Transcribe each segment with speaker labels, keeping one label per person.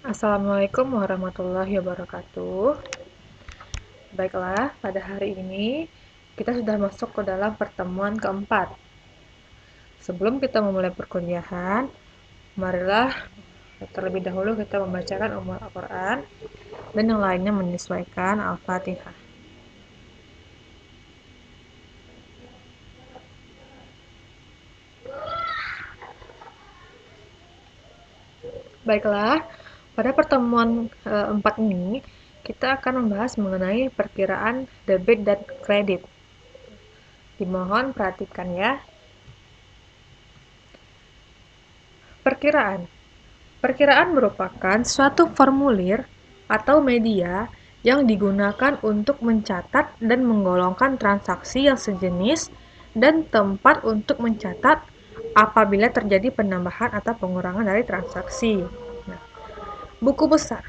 Speaker 1: Assalamualaikum warahmatullahi wabarakatuh. Baiklah, pada hari ini kita sudah masuk ke dalam pertemuan keempat. Sebelum kita memulai perkuliahan, marilah terlebih dahulu kita membacakan Al-Quran dan yang lainnya menyesuaikan Al-Fatihah. Baiklah, pada pertemuan keempat ini kita akan membahas mengenai perkiraan debit dan kredit. Dimohon perhatikan ya. Perkiraan. Perkiraan merupakan suatu formulir atau media yang digunakan untuk mencatat dan menggolongkan transaksi yang sejenis dan tempat untuk mencatat apabila terjadi penambahan atau pengurangan dari transaksi. Nah, buku besar.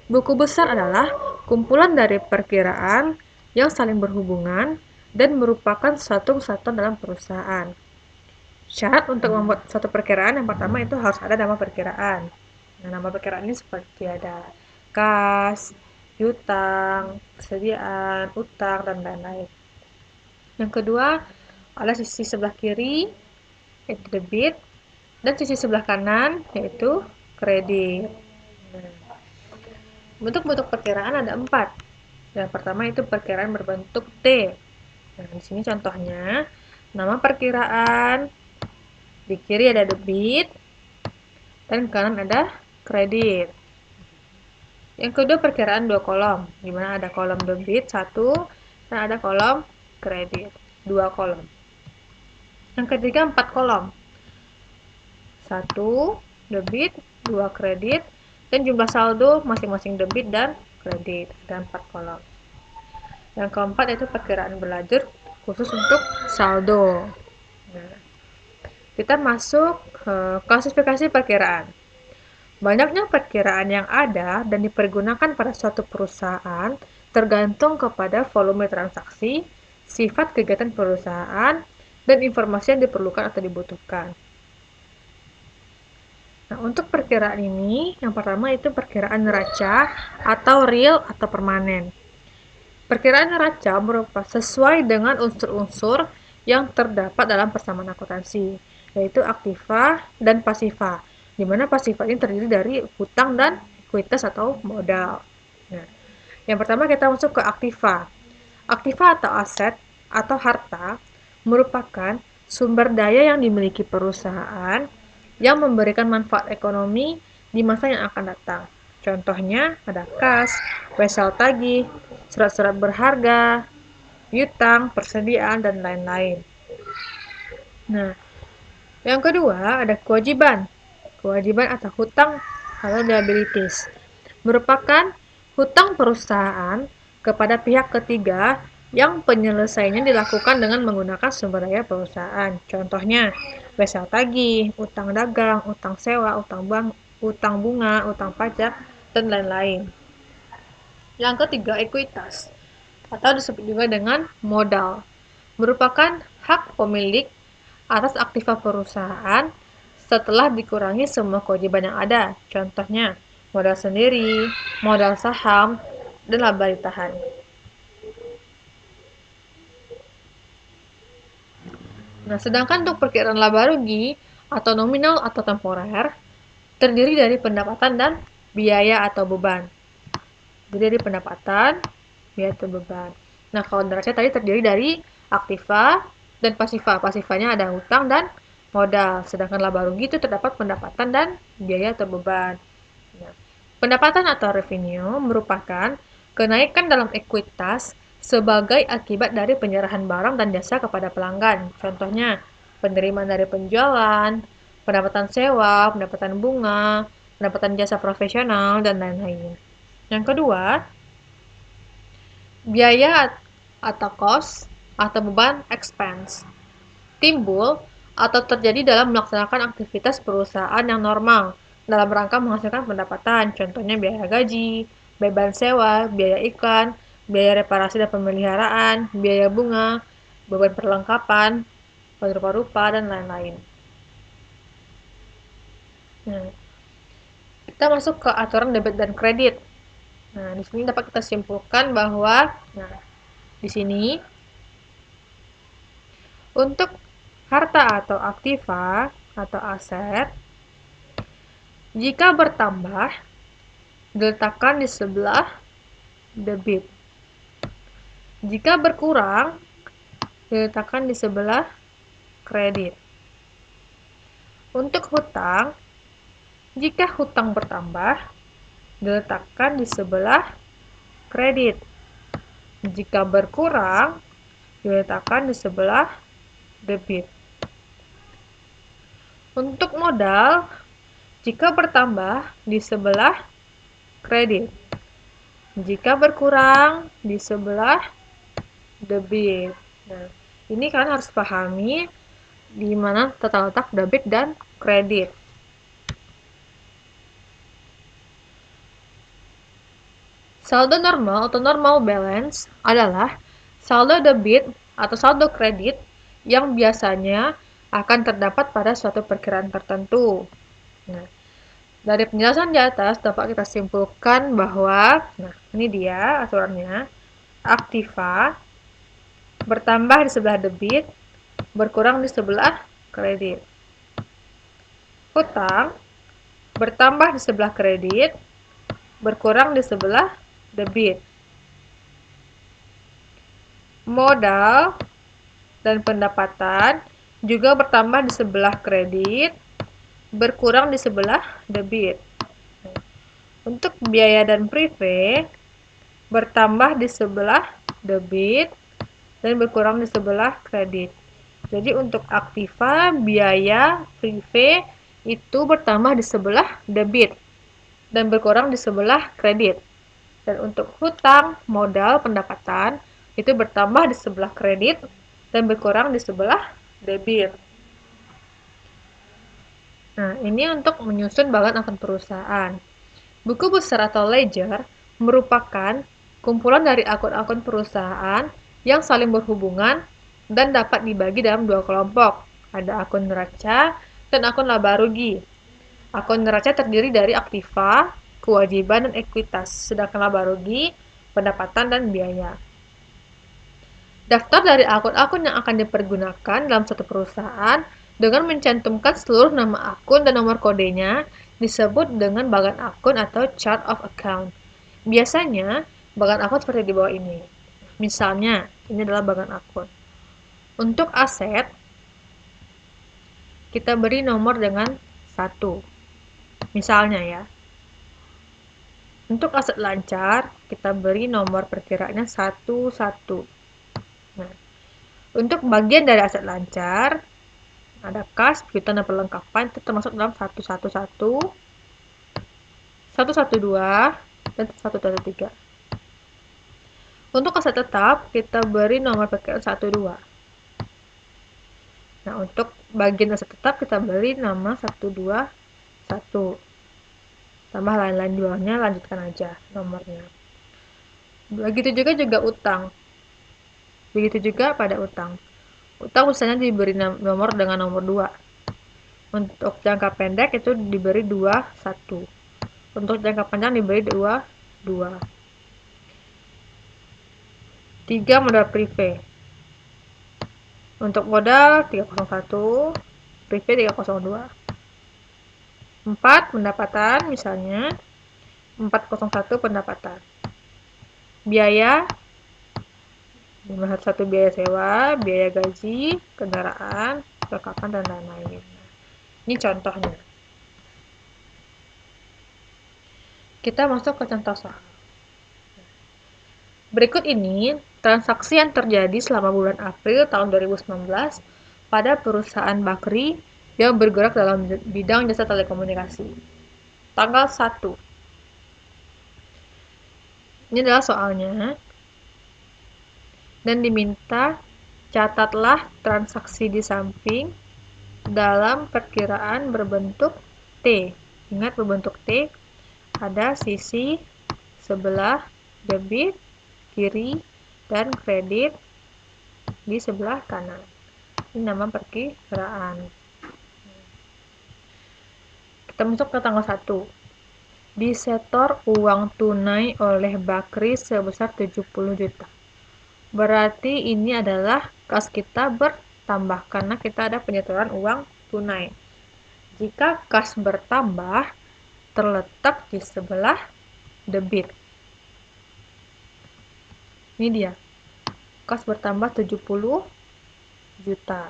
Speaker 1: Buku besar adalah kumpulan dari perkiraan yang saling berhubungan dan merupakan suatu kesatuan dalam perusahaan. Syarat untuk membuat suatu perkiraan yang pertama itu harus ada nama perkiraan. Nah, nama perkiraan ini seperti ada kas, piutang, persediaan, utang, dan lain-lain. Yang kedua, ada sisi sebelah kiri, yaitu debit, dan sisi sebelah kanan, yaitu kredit. Nah, bentuk-bentuk perkiraan ada 4. Yang pertama itu perkiraan berbentuk T. Nah, di sini contohnya, nama perkiraan, di kiri ada debit, dan kanan ada kredit. Yang kedua perkiraan 2 kolom, di mana ada kolom debit 1 dan ada kolom kredit 2 kolom. Yang ketiga 4 kolom, 1 debit, 2 kredit, dan jumlah saldo masing-masing debit dan kredit, ada 4 kolom. Yang keempat yaitu perkiraan berlanjut khusus untuk saldo. Nah, kita masuk klasifikasi perkiraan. Banyaknya perkiraan yang ada dan dipergunakan pada suatu perusahaan tergantung kepada volume transaksi, sifat kegiatan perusahaan, dan informasi yang diperlukan atau dibutuhkan. Nah, untuk perkiraan ini, yang pertama itu perkiraan neraca atau real atau permanen. Perkiraan neraca merupakan sesuai dengan unsur-unsur yang terdapat dalam persamaan akuntansi, yaitu aktiva dan pasiva, di mana pasiva ini terdiri dari hutang dan ekuitas atau modal. Nah, yang pertama kita masuk ke aktiva. Aktiva atau aset atau harta merupakan sumber daya yang dimiliki perusahaan yang memberikan manfaat ekonomi di masa yang akan datang. Contohnya ada kas, wesel tagih, surat-surat berharga, piutang, persediaan, dan lain-lain. Nah, yang kedua ada kewajiban. Kewajiban atau hutang atau liabilities merupakan hutang perusahaan kepada pihak ketiga yang penyelesaiannya dilakukan dengan menggunakan sumber daya perusahaan. Contohnya, wesel tagih, utang dagang, utang sewa, utang bunga, utang pajak, dan lain-lain. Yang ketiga, ekuitas atau disebut juga dengan modal. Merupakan hak pemilik atas aktiva perusahaan setelah dikurangi semua kewajiban yang ada. Contohnya, modal sendiri, modal saham, dan laba ditahan. Nah, sedangkan untuk perkiraan laba rugi atau nominal atau temporer terdiri dari pendapatan dan biaya atau beban. Jadi dari pendapatan, biaya atau beban. Nah, kalau neraca tadi terdiri dari aktiva dan pasiva. Pasivanya ada hutang dan modal. Sedangkan laba rugi itu terdapat pendapatan dan biaya atau beban. Nah, pendapatan atau revenue merupakan kenaikan dalam ekuitas sebagai akibat dari penyerahan barang dan jasa kepada pelanggan. Contohnya, penerimaan dari penjualan, pendapatan sewa, pendapatan bunga, pendapatan jasa profesional, dan lain-lain. Yang kedua, biaya atau cost atau beban expense timbul atau terjadi dalam melaksanakan aktivitas perusahaan yang normal dalam rangka menghasilkan pendapatan. Contohnya biaya gaji, beban sewa, biaya iklan, biaya reparasi dan pemeliharaan, biaya bunga, beban perlengkapan, rupa-rupa, dan lain-lain. Nah, kita Kita masuk ke aturan debit dan kredit. Nah, di sini dapat kita simpulkan bahwa di sini untuk harta atau aktiva atau aset, jika bertambah diletakkan di sebelah debit. Jika berkurang diletakkan di sebelah kredit. Untuk hutang, jika hutang bertambah diletakkan di sebelah kredit. Jika berkurang diletakkan di sebelah debit. Untuk modal, jika bertambah di sebelah kredit. Jika berkurang di sebelah debit. Nah, ini kalian harus pahami di mana tata letak debit dan kredit. Saldo normal atau normal balance adalah saldo debit atau saldo kredit yang biasanya akan terdapat pada suatu perkiraan tertentu. Nah, dari penjelasan di atas dapat kita simpulkan bahwa, ini dia aturannya, aktiva bertambah di sebelah debit, berkurang di sebelah kredit. Hutang bertambah di sebelah kredit, berkurang di sebelah debit. Modal dan pendapatan juga bertambah di sebelah kredit, berkurang di sebelah debit. Untuk biaya dan prive bertambah di sebelah debit dan berkurang di sebelah kredit. Jadi untuk aktiva, biaya, prive itu bertambah di sebelah debit dan berkurang di sebelah kredit. Dan untuk hutang, modal, pendapatan itu bertambah di sebelah kredit dan berkurang di sebelah debit. Nah, ini untuk menyusun bagan akun perusahaan. Buku besar atau ledger merupakan kumpulan dari akun-akun perusahaan yang saling berhubungan dan dapat dibagi dalam dua kelompok. Ada akun neraca dan akun laba rugi. Akun neraca terdiri dari aktiva, kewajiban, dan ekuitas, sedangkan laba rugi, pendapatan, dan biaya. Daftar dari akun-akun yang akan dipergunakan dalam suatu perusahaan dengan mencantumkan seluruh nama akun dan nomor kodenya disebut dengan bagan akun atau chart of account. Biasanya, bagan akun seperti di bawah ini. Misalnya, ini adalah bagan akun. Untuk aset, kita beri nomor dengan 1. Misalnya ya. Untuk aset lancar, kita beri nomor perkiraannya 11. Nah, untuk bagian dari aset lancar, ada kas, piutang, dan perlengkapan itu termasuk dalam 111, 112, dan 113. Untuk aset tetap, kita beri nomor perkiraan 12. Nah, untuk bagian aset tetap, kita beri nama 121. Tambah lain-lain di bawahnya, lanjutkan aja nomornya. Begitu juga utang. Begitu juga pada utang. Utang misalnya diberi nomor dengan nomor 2. Untuk jangka pendek itu diberi 21. Untuk jangka panjang diberi 22. 3 modal prive. Untuk modal 301, prive 302. 4 pendapatan misalnya 401 pendapatan. Biaya 501 biaya sewa, biaya gaji, kendaraan, perlengkapan, dan lain-lain. Ini contohnya. Kita masuk ke contoh soal. Berikut ini transaksi yang terjadi selama bulan April tahun 2019 pada perusahaan Bakri yang bergerak dalam bidang jasa telekomunikasi. Tanggal 1. Ini adalah soalnya. Dan diminta catatlah transaksi di samping dalam perkiraan berbentuk T. Ingat berbentuk T, ada sisi sebelah debit, kiri, dan kredit di sebelah kanan. Ini nama perkiraan. Kita masuk ke tanggal 1. Disetor uang tunai oleh Bakri sebesar 70 juta. Berarti ini adalah kas kita bertambah karena kita ada penyetoran uang tunai. Jika kas bertambah, terletak di sebelah debit. Ini dia. Kas bertambah 70 juta.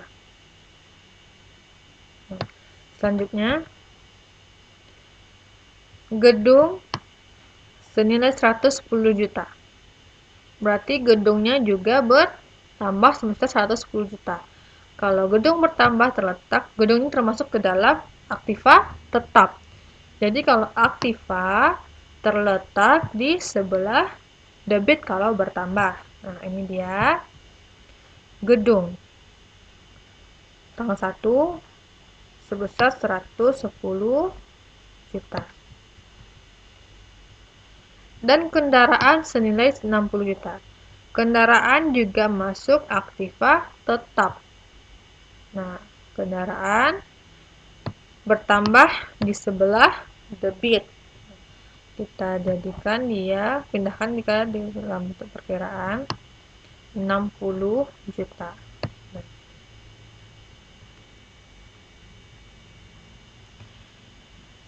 Speaker 1: Selanjutnya, gedung senilai 110 juta. Berarti gedungnya juga bertambah sebesar 110 juta. Kalau gedung bertambah terletak, gedung ini termasuk ke dalam aktiva tetap. Jadi kalau aktiva terletak di sebelah debit kalau bertambah. Nah, ini dia gedung. Tanggal 1 sebesar 110 juta. Dan kendaraan senilai 60 juta. Kendaraan juga masuk aktiva tetap. Nah, kendaraan bertambah di sebelah debit. Kita jadikan dia, pindahkan jika di dalam bentuk perkiraan 60 juta.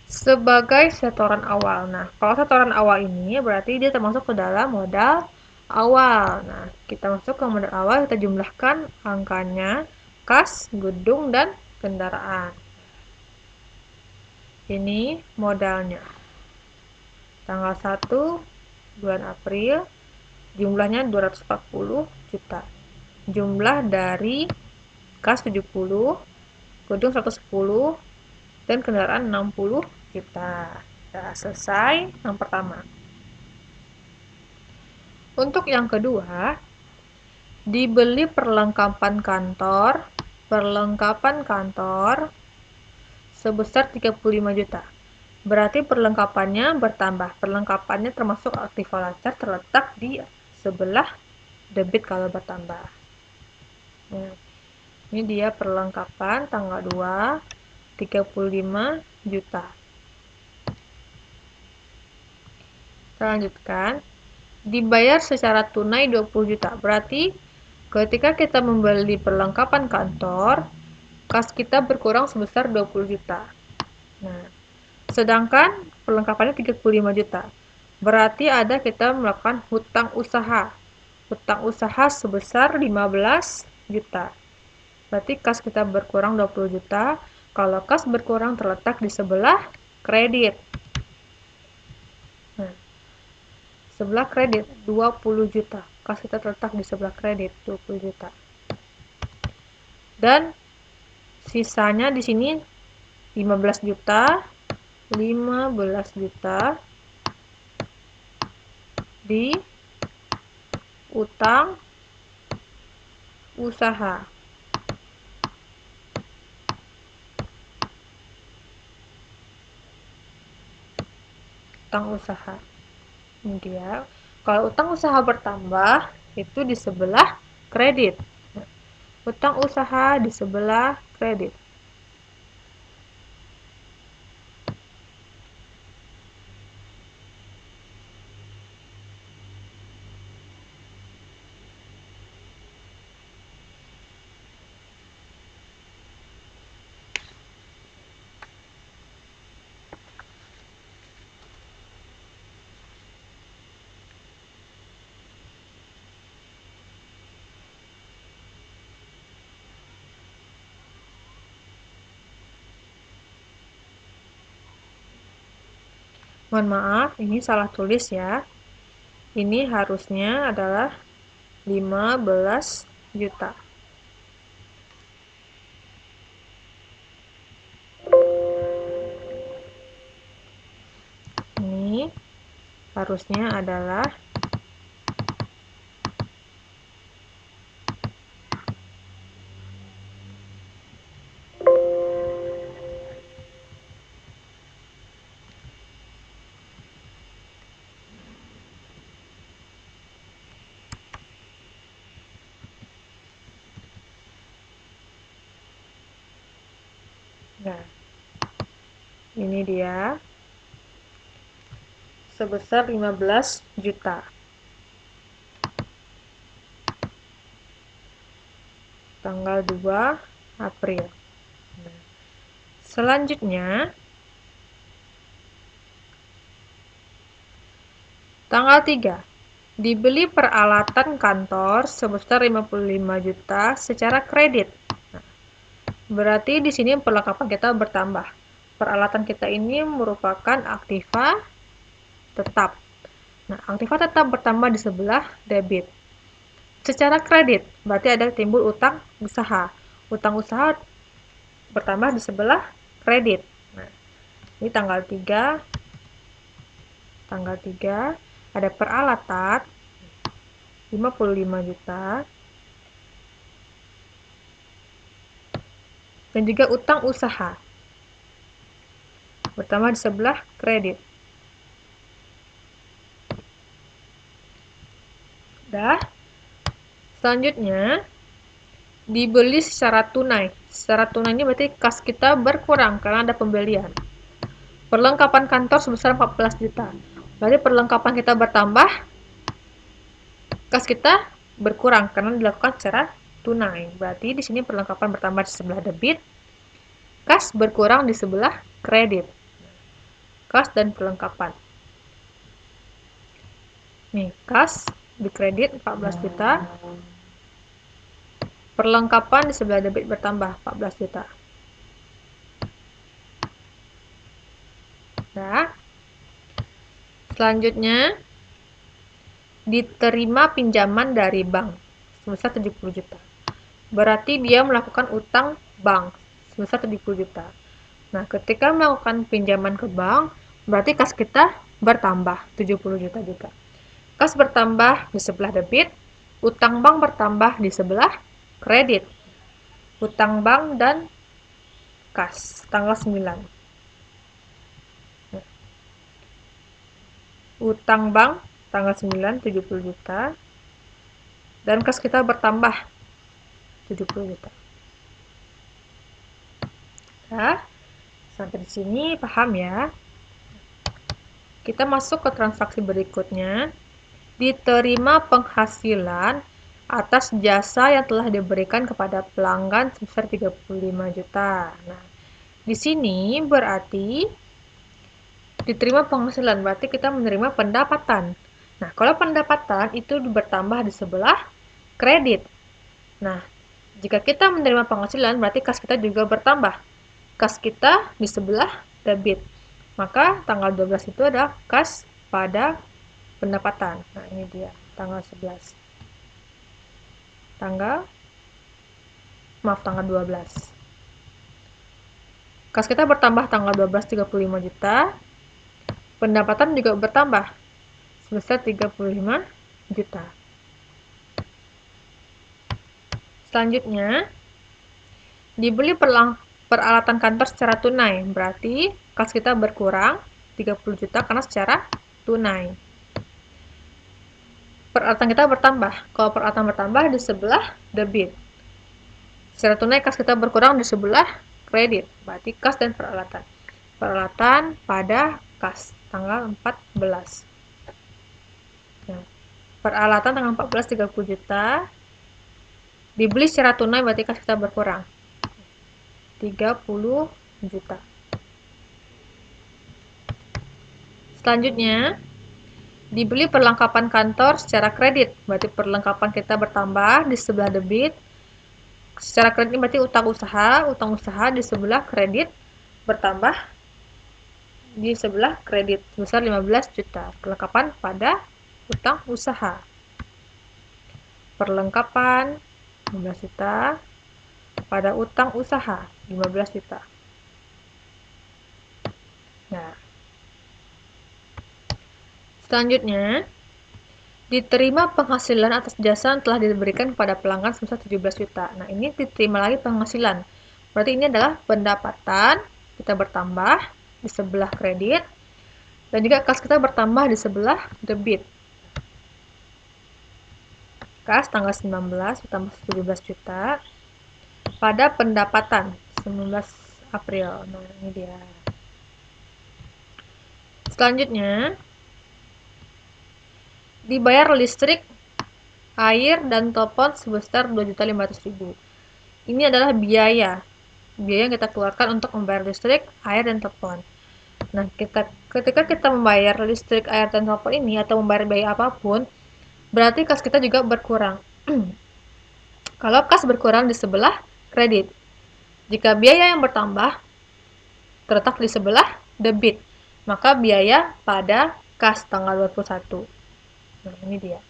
Speaker 1: Sebagai setoran awal. Nah, kalau setoran awal ini berarti dia termasuk ke dalam modal awal. Nah, kita masuk ke modal awal, kita jumlahkan angkanya, kas, gedung, dan kendaraan. Ini modalnya. Tanggal 1 bulan April, jumlahnya 240 juta. Jumlah dari kas 70, gedung 110, dan kendaraan 60 juta. Nah, selesai yang pertama. Untuk yang kedua, dibeli perlengkapan kantor sebesar 35 juta. Berarti perlengkapannya bertambah. Perlengkapannya termasuk aktiva lancar terletak di sebelah debit kalau bertambah. Nah, ini dia perlengkapan tanggal 2, 35 juta. Kita lanjutkan. Dibayar secara tunai 20 juta. Berarti ketika kita membeli perlengkapan kantor, kas kita berkurang sebesar 20 juta. Nah, sedangkan perlengkapannya 35 juta. Berarti ada kita melakukan hutang usaha. Hutang usaha sebesar 15 juta. Berarti kas kita berkurang 20 juta. Kalau kas berkurang terletak di sebelah kredit. Nah, sebelah kredit 20 juta. Kas kita terletak di sebelah kredit 20 juta. Dan sisanya di sini 15 juta, 15 juta di utang usaha. Utang usaha. Ini dia. Kalau utang usaha bertambah, itu di sebelah kredit. Utang usaha di sebelah kredit. Mohon maaf, ini salah tulis ya. Ini harusnya adalah 15 juta. Ini harusnya adalah nah, ini dia. sebesar 15 juta. Tanggal 2 April. Nah, selanjutnya, tanggal 3. Dibeli peralatan kantor sebesar 55 juta secara kredit. Nah, berarti di sini perlengkapan kita bertambah. Peralatan kita ini merupakan aktiva tetap. Nah, aktiva tetap bertambah di sebelah debit. Secara kredit, berarti ada timbul utang usaha. Utang usaha bertambah di sebelah kredit. Nah, ini tanggal 3 ada peralatan 55 juta dan juga utang usaha bertambah di sebelah kredit. Selanjutnya dibeli secara tunai. Secara tunai ini berarti kas kita berkurang karena ada pembelian. Perlengkapan kantor sebesar 14 juta. Berarti perlengkapan kita bertambah, kas kita berkurang karena dilakukan secara tunai. Berarti di sini perlengkapan bertambah di sebelah debit, kas berkurang di sebelah kredit. Kas dan perlengkapan. Nih, kas di kredit 14 juta. Perlengkapan di sebelah debit bertambah 14 juta. Nah, selanjutnya diterima pinjaman dari bank sebesar 70 juta. Berarti dia melakukan utang bank sebesar 70 juta. Nah, ketika melakukan pinjaman ke bank, berarti kas kita bertambah 70 juta juga. Kas bertambah di sebelah debit, utang bank bertambah di sebelah kredit. Utang bank dan kas tanggal 9. Utang bank tanggal 9 70 juta dan kas kita bertambah 70 juta. Nah, sampai di sini paham ya? Kita masuk ke transaksi berikutnya. Diterima penghasilan atas jasa yang telah diberikan kepada pelanggan sebesar 35 juta. Nah, di sini berarti diterima penghasilan, berarti kita menerima pendapatan. Nah, kalau pendapatan itu bertambah di sebelah kredit. Nah, jika kita menerima penghasilan, berarti kas kita juga bertambah. Kas kita di sebelah debit. Maka tanggal 12 itu adalah kas pada pendapatan. Nah, ini dia tanggal 11. Tanggal 12. Kas kita bertambah tanggal 12 35 juta. Pendapatan juga bertambah sebesar 35 juta. Selanjutnya, dibeli peralatan kantor secara tunai. Berarti kas kita berkurang 30 juta karena secara tunai. Peralatan kita bertambah. Kalau peralatan bertambah di sebelah debit. Secara tunai kas kita berkurang di sebelah kredit. Berarti kas dan peralatan. Peralatan pada kas tanggal 14. Nah, peralatan tanggal 14 30 juta. Dibeli secara tunai berarti kas kita berkurang 30 juta. Selanjutnya, dibeli perlengkapan kantor secara kredit. Berarti perlengkapan kita bertambah di sebelah debit. Secara kredit ini berarti utang usaha di sebelah kredit bertambah di sebelah kredit sebesar 15 juta. Perlengkapan pada utang usaha. Perlengkapan 15 juta pada utang usaha 15 juta. Nah, selanjutnya diterima penghasilan atas jasa yang telah diberikan kepada pelanggan sebesar 17 juta. Nah, ini diterima lagi penghasilan. Berarti ini adalah pendapatan kita bertambah di sebelah kredit dan juga kas kita bertambah di sebelah debit. Kas tanggal 19 ditambah 17 juta pada pendapatan 19 April. Nah, ini dia. Selanjutnya, dibayar listrik, air, dan telepon sebesar 2.500.000. Ini adalah biaya yang kita keluarkan untuk membayar listrik, air, dan telepon. Nah, ketika kita membayar listrik, air, dan telepon ini atau membayar biaya apapun, berarti kas kita juga berkurang. Kalau kas berkurang di sebelah kredit. Jika biaya yang bertambah terletak di sebelah debit, maka biaya pada kas tanggal 21. Nah, ini dia.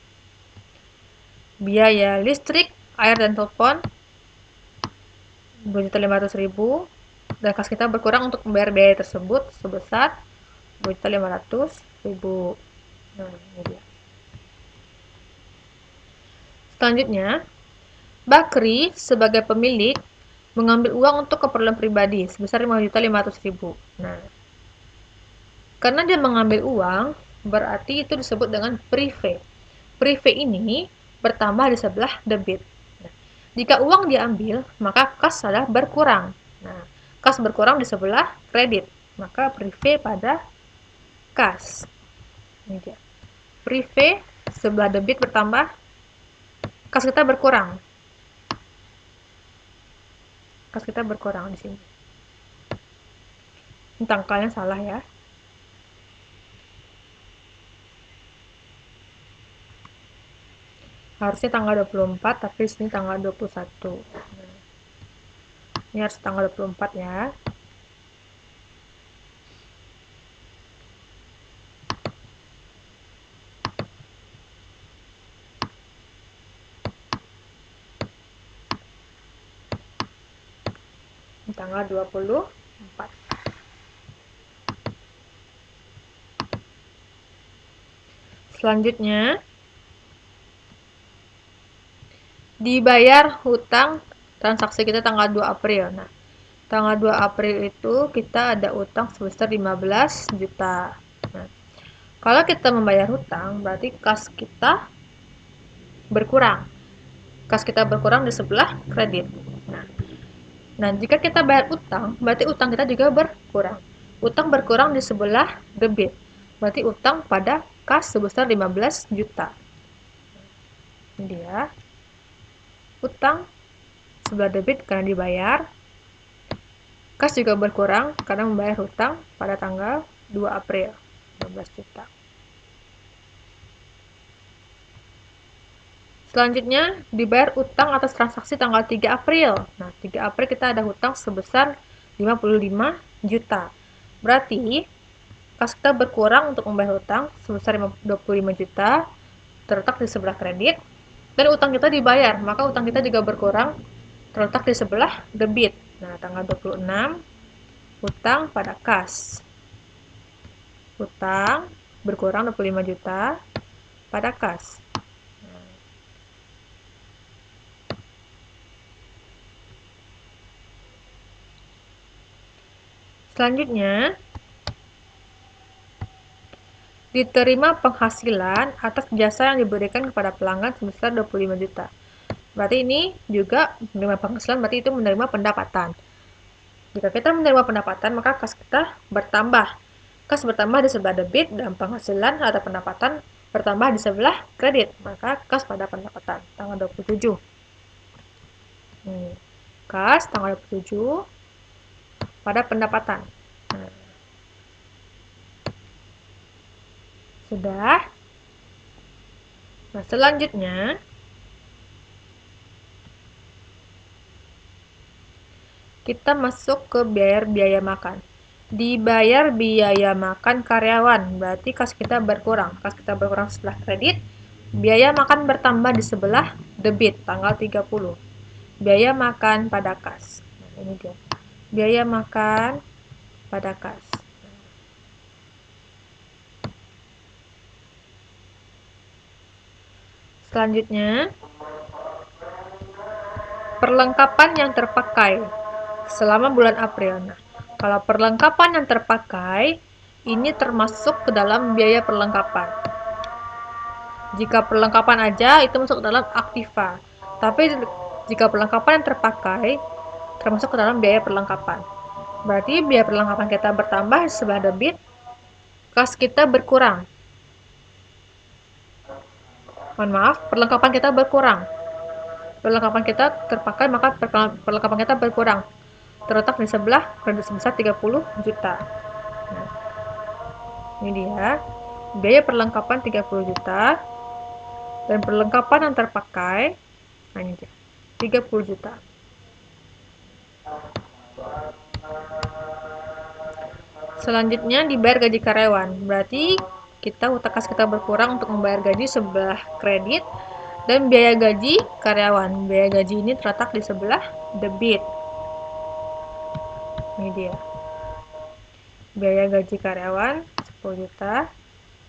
Speaker 1: Biaya listrik, air, dan telepon 2.500.000 dan kas kita berkurang untuk membayar biaya tersebut sebesar 2.500.000. Nah, ini dia. Selanjutnya, Bakri sebagai pemilik mengambil uang untuk keperluan pribadi sebesar 5.500.000. Nah, karena dia mengambil uang, berarti itu disebut dengan prive. Prive ini bertambah di sebelah debit. Nah, jika uang diambil, maka kas adalah berkurang. Nah, kas berkurang di sebelah kredit, maka prive pada kas. Ini dia. Prive sebelah debit bertambah, kas kita berkurang. Kas kita berkurang di sini. Ini tangkalnya salah ya. Harusnya tanggal 24, tapi di sini tanggal 21. Nah, ini harus tanggal 24 ya. Ini tanggal 24. Selanjutnya, dibayar hutang transaksi kita tanggal 2 April. Nah, tanggal 2 April itu kita ada utang sebesar 15 juta. Nah, kalau kita membayar hutang, berarti kas kita berkurang. Kas kita berkurang di sebelah kredit. Nah, jika kita bayar utang, berarti utang kita juga berkurang. Utang berkurang di sebelah debit. Berarti utang pada kas sebesar 15 juta. Ini dia. Utang sebelah debit karena dibayar. Kas juga berkurang karena membayar hutang pada tanggal 2 April, 15 juta. Selanjutnya, dibayar utang atas transaksi tanggal 3 April. Nah, 3 April kita ada hutang sebesar 55 juta. Berarti, kas kita berkurang untuk membayar hutang sebesar 25 juta, terletak di sebelah kredit, dan utang kita dibayar, maka utang kita juga berkurang, terletak di sebelah debit. Nah, tanggal 26, hutang pada kas. Hutang berkurang 25 juta pada kas. Selanjutnya, diterima penghasilan atas jasa yang diberikan kepada pelanggan sebesar 25 juta. Berarti ini juga menerima penghasilan, berarti itu menerima pendapatan. Jika kita menerima pendapatan, maka kas kita bertambah. Kas bertambah di sebelah debit dan penghasilan atau pendapatan bertambah di sebelah kredit. Maka kas pada pendapatan, tanggal 27. Kas tanggal 27 pada pendapatan. Sudah. Nah, selanjutnya kita masuk ke biaya makan. Dibayar biaya makan karyawan, berarti kas kita berkurang. Kas kita berkurang sebelah kredit, biaya makan bertambah di sebelah debit, tanggal 30. Biaya makan pada kas. Nah, ini dia. Biaya makan pada kas. Selanjutnya, perlengkapan yang terpakai selama bulan April. Nah, kalau perlengkapan yang terpakai, ini termasuk ke dalam biaya perlengkapan. Jika perlengkapan aja, itu masuk ke dalam aktiva. Tapi jika perlengkapan yang terpakai, termasuk ke dalam biaya perlengkapan. Berarti biaya perlengkapan kita bertambah sebelah debit, kas kita berkurang. Mohon maaf, perlengkapan kita berkurang. Perlengkapan kita terpakai, maka perlengkapan kita berkurang. Terletak di sebelah kredit sebesar 30 juta. Nah, ini dia. Biaya perlengkapan 30 juta. Dan perlengkapan yang terpakai, nah ini dia, 30 juta. Selanjutnya dibayar gaji karyawan. Berarti kas kita berkurang untuk membayar gaji sebelah kredit dan biaya gaji karyawan. Biaya gaji ini terletak di sebelah debit. Ini dia. Biaya gaji karyawan 10 juta.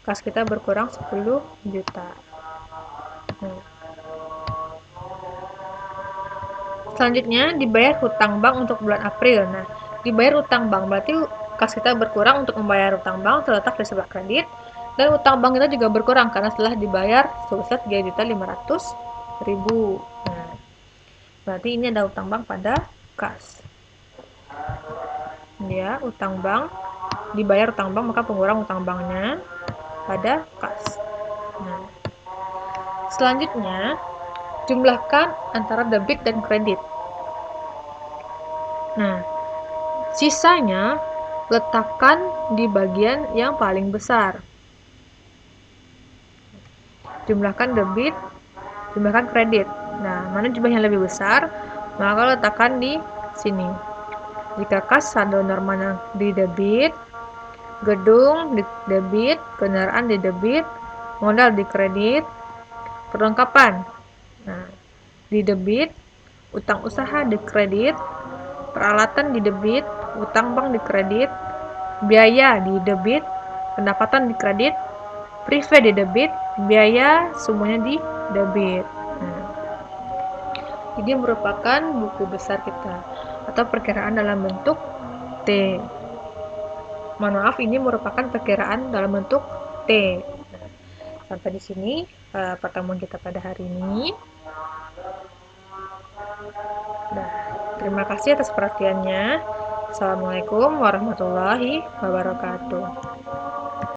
Speaker 1: Kas kita berkurang 10 juta. Selanjutnya dibayar hutang bank untuk bulan April. Nah, dibayar hutang bank berarti kas kita berkurang untuk membayar hutang bank terletak di sebelah kredit, dan hutang bank kita juga berkurang karena setelah dibayar sebesar 3.500.000. Nah, berarti ini ada hutang bank pada kas. Ya, hutang bank, dibayar hutang bank maka pengurang hutang banknya pada kas. Nah, selanjutnya jumlahkan antara debit dan kredit. Nah, sisanya letakkan di bagian yang paling besar. Jumlahkan debit, jumlahkan kredit. Nah, mana jumlah yang lebih besar, maka letakkan di sini. Jika kas saldo normal di debit, gedung di debit, kendaraan di debit, modal di kredit, perlengkapan. Nah, di debit, utang usaha di kredit, peralatan di debit, utang bank di kredit, biaya di debit, pendapatan di kredit, prive di debit, biaya semuanya di debit. Nah, ini merupakan buku besar kita atau perkiraan dalam bentuk T. Mohon maaf, ini merupakan perkiraan dalam bentuk T. Nah, sampai di sini pertemuan kita pada hari ini. Nah, terima kasih atas perhatiannya. Assalamualaikum warahmatullahi wabarakatuh.